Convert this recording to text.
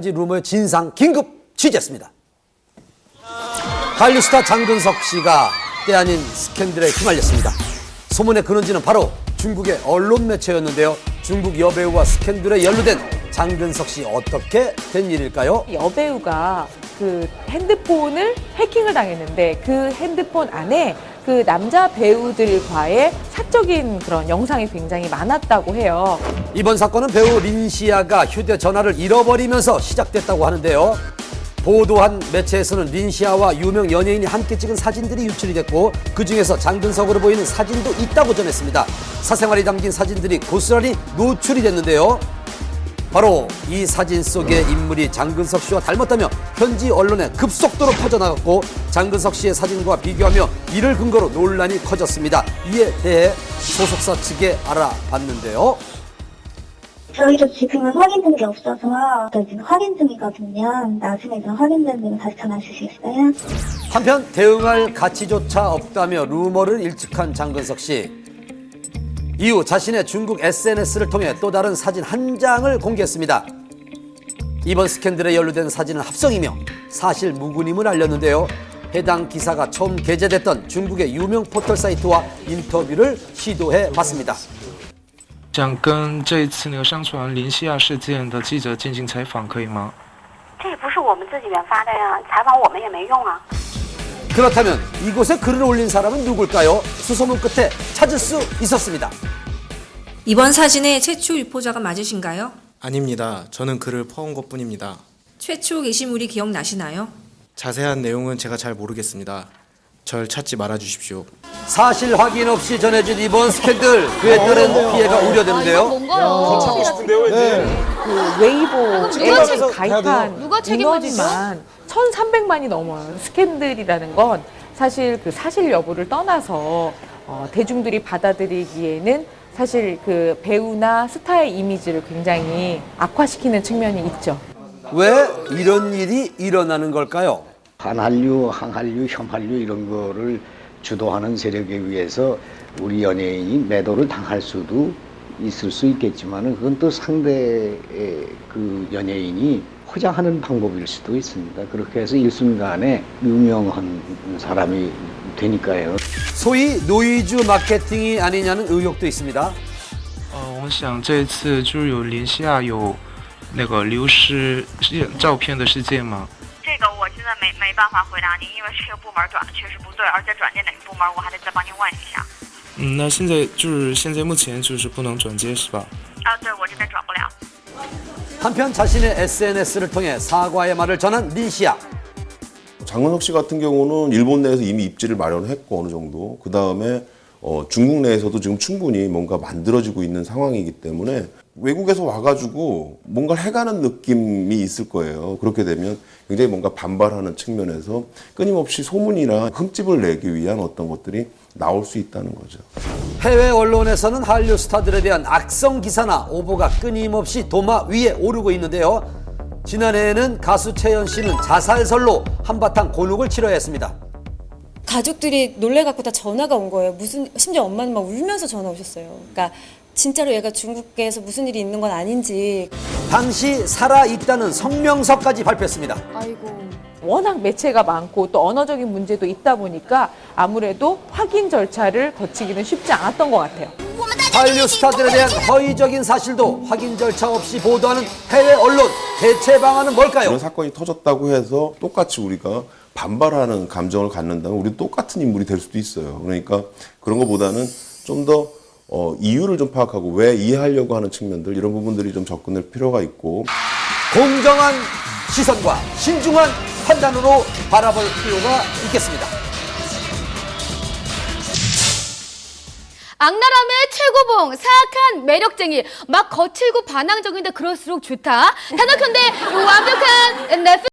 편지 루머의 진상 긴급 취재했습니다. 한류 스타 장근석 씨가 때 아닌 스캔들에 휘말렸습니다. 소문의 근원지는 바로 중국의 언론 매체였는데요. 중국 여배우와 스캔들에 연루된 장근석 씨, 어떻게 된 일일까요? 여배우가 그 핸드폰을 해킹을 당했는데 그 핸드폰 안에 그 남자 배우들과의 사적인 그런 영상이 굉장히 많았다고 해요. 이번 사건은 배우 린시아가 휴대전화를 잃어버리면서 시작됐다고 하는데요. 보도한 매체에서는 린시아와 유명 연예인이 함께 찍은 사진들이 유출이 됐고, 그중에서 장근석으로 보이는 사진도 있다고 전했습니다. 사생활이 담긴 사진들이 고스란히 노출이 됐는데요. 바로 이 사진 속의 인물이 장근석 씨와 닮았다며 현지 언론에 급속도로 퍼져나갔고, 장근석 씨의 사진과 비교하며 이를 근거로 논란이 커졌습니다. 이에 대해 소속사 측에 알아봤는데요. 저희도 지금은 확인된 게 없어서 지금 확인 중이거든요. 나중에 확인된 데는 다시 전화 주시겠어요? 한편 대응할 가치조차 없다며 루머를 일축한 장근석 씨. 이후 자신의 중국 SNS를 통해 또 다른 사진 한 장을 공개했습니다. 이번 스캔들에 연루된 사진은 합성이며 사실 무근임을 알렸는데요. 해당 기사가 처음 게재됐던 중국의 유명 포털 사이트와 인터뷰를 시도해 봤습니다. 想跟这一次那个上传林西亚事件的记者进行采访，可以吗？这也不是我们自己原发的呀，采访我们也没用啊。 그렇다면 이곳에 글을 올린 사람은 누굴까요? 수소문 끝에 찾을 수 있었습니다. 이번 사진의 최초 유포자가 맞으신가요? 아닙니다. 저는 글을 퍼온 것뿐입니다. 최초 게시물이 기억나시나요? 자세한 내용은 제가 잘 모르겠습니다. 절 찾지 말아주십시오. 사실 확인 없이 전해진 이번 스캔들, 그에 따른 피해가 우려되는데요. 뭔가요? 찾고 싶은데요, 이제. 그 웨이보에 가입한 누가 책임을 인원만 1,300만이 넘어요. 스캔들이라는 건 사실 그 사실 여부를 떠나서 대중들이 받아들이기에는 사실 그 배우나 스타의 이미지를 굉장히 악화시키는 측면이 있죠. 왜 이런 일이 일어나는 걸까요? 한한류, 항한류, 혐한류 이런 거를 주도하는 세력에 의해서 우리 연예인이 매도를 당할 수도 있을 수 있겠지만, 그건 또 상대의 그 연예인이 포장하는 방법일 수도 있습니다. 그렇게 해서 일순간에 유명한 사람이 되니까요. 소위 노이즈 마케팅이 아니냐는 의혹도 있습니다. 我们想这一次就是有林西亚有那个流失照片的事件吗？ 这个我现在没办法回答您，因为这个部门转的确实不对，而且转接哪个部门我还得再帮您问一下。那现在目前就是不能转接是吧？对，我这边转不了。 한편 자신의 SNS를 통해 사과의 말을 전한 린시아. 장근석 씨 같은 경우는 일본 내에서 이미 입지를 마련했고 어느 정도, 그 다음에 중국 내에서도 지금 충분히 뭔가 만들어지고 있는 상황이기 때문에 외국에서 와가지고 뭔가를 해가는 느낌이 있을 거예요. 그렇게 되면 굉장히 뭔가 반발하는 측면에서 끊임없이 소문이나 흠집을 내기 위한 어떤 것들이 나올 수 있다는 거죠. 해외 언론에서는 한류 스타들에 대한 악성 기사나 오보가 끊임없이 도마 위에 오르고 있는데요. 지난해에는 가수 채연 씨는 자살설로 한바탕 곤혹을 치러야 했습니다. 가족들이 놀래갖고 다 전화가 온 거예요. 심지어 엄마는 막 울면서 전화 오셨어요. 그러니까 진짜로 얘가 중국에서 무슨 일이 있는 건 아닌지. 당시 살아있다는 성명서까지 발표했습니다. 아이고. 워낙 매체가 많고 또 언어적인 문제도 있다 보니까 아무래도 확인 절차를 거치기는 쉽지 않았던 것 같아요. 한류 스타들에 대한 허위적인 사실도 확인 절차 없이 보도하는 해외 언론, 대체 방안은 뭘까요? 이런 사건이 터졌다고 해서 똑같이 우리가 반발하는 감정을 갖는다면 우리 똑같은 인물이 될 수도 있어요. 그러니까 그런 것보다는 좀 더 이유를 좀 파악하고 왜 이해하려고 하는 측면들, 이런 부분들이 좀 접근할 필요가 있고, 공정한 시선과 신중한 판단으로 바라볼 필요가 있겠습니다. 악랄함의 최고봉, 사악한 매력쟁이, 막 거칠고 반항적인데 그럴수록 좋다. 단언컨대 완벽한 넷플릭스